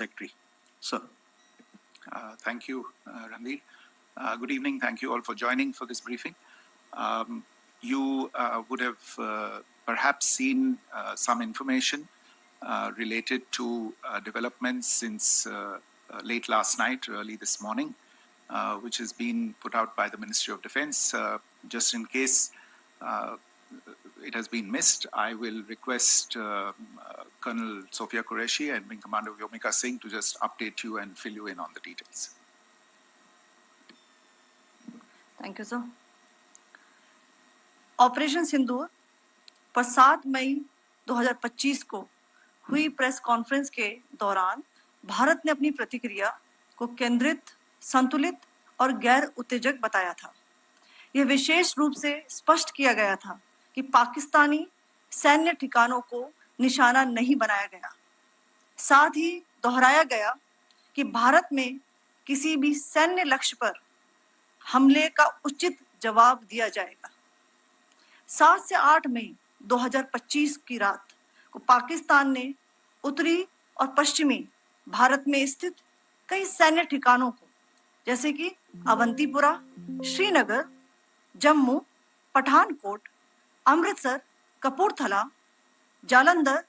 Secretary. Sir. Thank you, Ranveer. Good evening. Thank you all for joining for this briefing. You would have perhaps seen some information related to developments since late last night, early this morning, which has been put out by the Ministry of Defense. Just in case it has been missed, I will request Colonel Sophia Qureshi and Wing Commander Vyomika Singh to just update you and fill you in on the details. Thank you, sir. Operation Sindoor पर 7 मई 2025 को हुई press conference के दौरान भारत ने अपनी प्रतिक्रिया को केंद्रित, संतुलित और गैर उत्तेजक बताया था। यह विशेष रूप से स्पष्ट किया गया था कि पाकिस्तानी सैन्य ठिकानों को निशाना नहीं बनाया गया। साथ ही दोहराया गया कि भारत में किसी भी सैन्य लक्ष्य पर हमले का उचित जवाब दिया जाएगा। 7 से 8 मई 2025 की रात को पाकिस्तान ने उत्तरी और पश्चिमी भारत में स्थित कई सैन्य ठिकानों को, जैसे कि अवंतीपुरा, श्रीनगर, जम्मू, पठानकोट, अमृतसर, कपूरथला, जालंधर,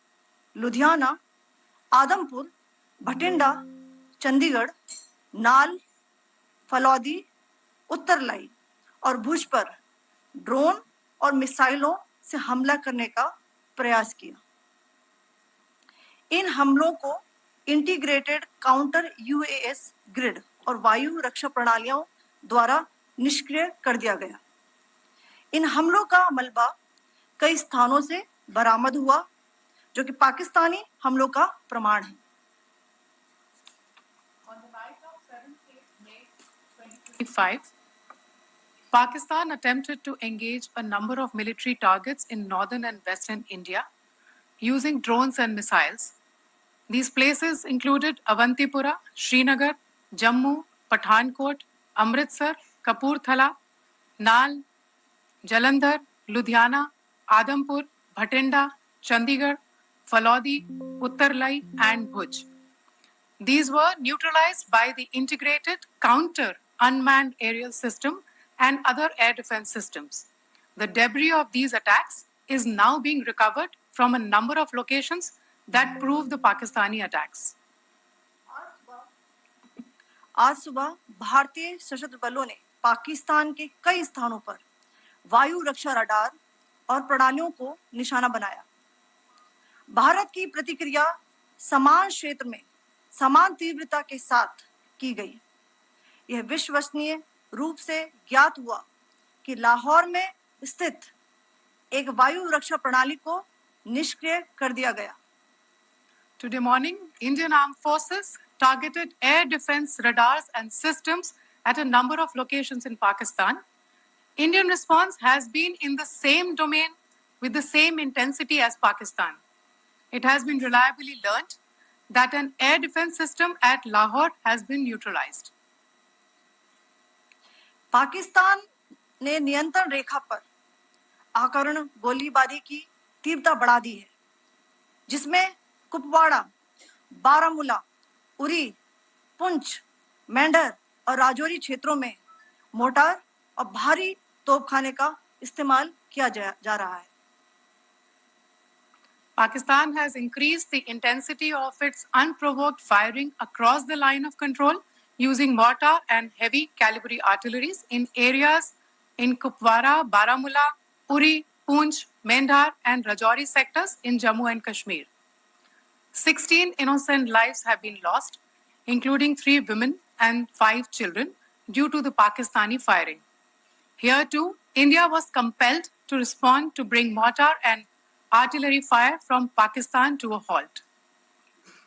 लुधियाना, आदमपुर, भटिंडा, चंडीगढ़, नाल, फलौदी, उत्तरलाई और भुज पर ड्रोन और मिसाइलों से हमला करने का प्रयास किया। इन हमलों को इंटीग्रेटेड काउंटर यूएएस ग्रिड और वायु रक्षा प्रणालियों द्वारा निष्क्रिय कर दिया गया। इन हमलों का मलबा कई स्थानों से बरामद हुआ, जो कि पाकिस्तानी हमलों का प्रमाण है। On the night of 7th May 2025, Pakistan attempted to engage a number of military targets in northern and western India using drones and missiles. These places included Avantipura, Srinagar, Jammu, Pathankot, Amritsar, Kapurthala, Nal, Jalandhar, Ludhiana, Adampur, Bhatinda, Chandigarh, Falodi, Uttarlai, and Bhuj. These were neutralized by the integrated counter unmanned aerial system and other air defense systems. The debris of these attacks is now being recovered from a number of locations that prove the Pakistani attacks. आज सुबह भारतीय सशस्त्र बलों ने पाकिस्तान के कई स्थानों पर वायु रक्षा रडार और प्रणालियों को निशाना बनाया। भारत की प्रतिक्रिया समान क्षेत्र में समान तीव्रता के साथ की गई। यह विश्वसनीय रूप से ज्ञात हुआ कि लाहौर में स्थित एक वायु रक्षा प्रणाली को निष्क्रिय कर दिया गया। Today morning, Indian Armed Forces targeted air defense radars and systems at a number of locations in Pakistan. Indian response has been in the same domain with the same intensity as Pakistan. It has been reliably learnt that an air defense system at Lahore has been neutralized. Pakistan ने नियंत्रण रेखा पर आकरण गोलीबारी की तीव्रता बढ़ा दी है, जिसमें कुपवाड़ा, बारामूला, उरी, पुंछ, मेंढर और राजौरी क्षेत्रों में मोर्टार और भारी तोपखाने का इस्तेमाल किया जा रहा है। Pakistan has increased the intensity of its unprovoked firing across the line of control using mortar and heavy caliber artilleries in areas in Kupwara, Baramulla, Uri, Poonch, Mendhar and Rajouri sectors in Jammu and Kashmir. 16 innocent lives have been lost, including 3 women and 5 children, due to the Pakistani firing. Here too, India was compelled to respond to bring mortar and artillery fire from Pakistan to a halt.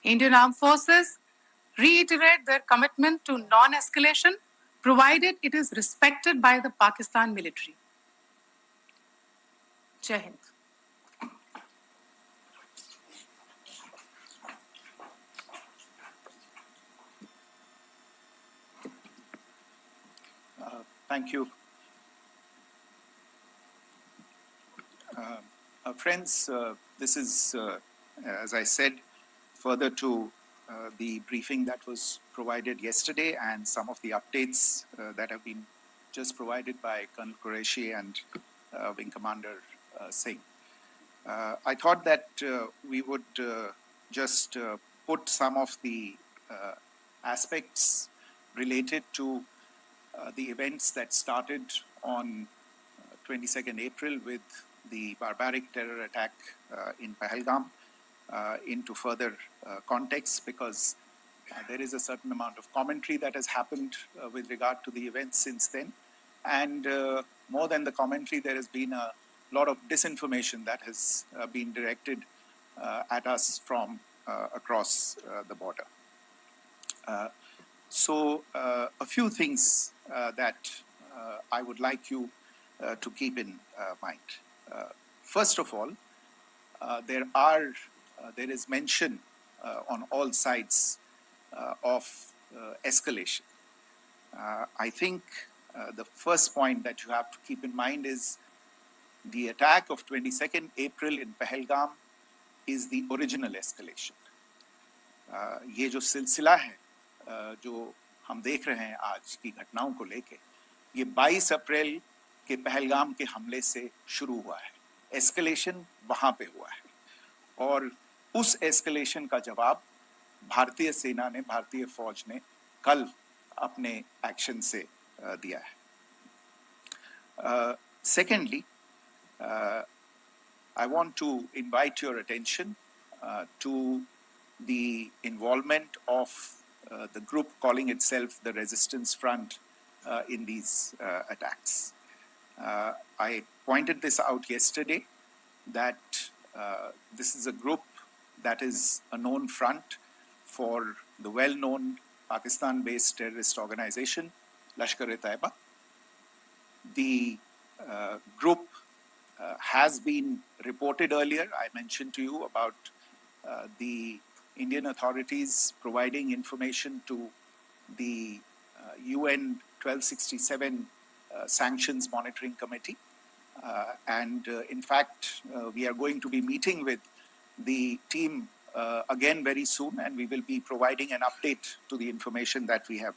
Indian Armed Forces reiterate their commitment to non-escalation, provided it is respected by the Pakistan military. Jai Hind. Thank you. Friends, this is, as I said, further to the briefing that was provided yesterday and some of the updates that have been just provided by Colonel Qureshi and Wing Commander Singh. I thought that we would just put some of the aspects related to the events that started on 22nd April with the barbaric terror attack in Pahalgam into further context, because there is a certain amount of commentary that has happened with regard to the events since then. And more than the commentary, there has been a lot of disinformation that has been directed at us from across the border. So a few things that I would like you to keep in mind. First of all, there is mention on all sides of escalation. I think the first point that you have to keep in mind is the attack of 22nd April in Pahalgam is the original escalation. ये जो सिलसिला है जो हम देख रहे हैं आज की घटनाओं को लेके, ये 22 अप्रैल के पहलगाम के हमले से शुरू हुआ है. एस्केलेशन वहां पे हुआ है और उस एस्केलेशन का जवाब भारतीय सेना ने, भारतीय फौज ने कल अपने एक्शन से दिया है. Secondly, I want to invite your attention to the involvement of the group calling itself the Resistance Front in these attacks. I pointed this out yesterday that this is a group that is a known front for the well-known Pakistan-based terrorist organization, Lashkar-e-Taiba. The group has been reported earlier. I mentioned to you about the Indian authorities providing information to the UN 1267 Sanctions Monitoring Committee. And in fact, we are going to be meeting with the team again very soon, and we will be providing an update to the information that we have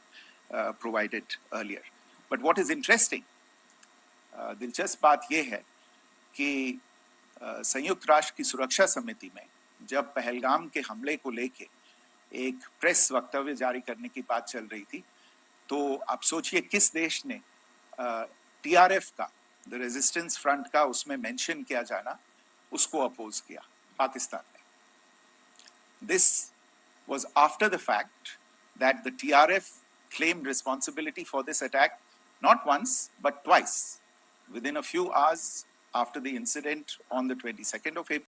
provided earlier. But what is interesting, दिलचस्प बात यह है कि संयुक्त राष्ट्र की सुरक्षा समिति में जब पहलगाम के हमले को लेके एक प्रेस वक्तव्य जारी करने की बात चल रही थी, तो आप सोचिए किस देश ने टीआरएफ का, द रेजिस्टेंस फ्रंट का उसमें मेंशन किया जाना, उसको अपोज किया, पाकिस्तान ने. This was after the fact that the TRF claimed responsibility for this attack not once but twice within a few hours after the incident on the 22nd of April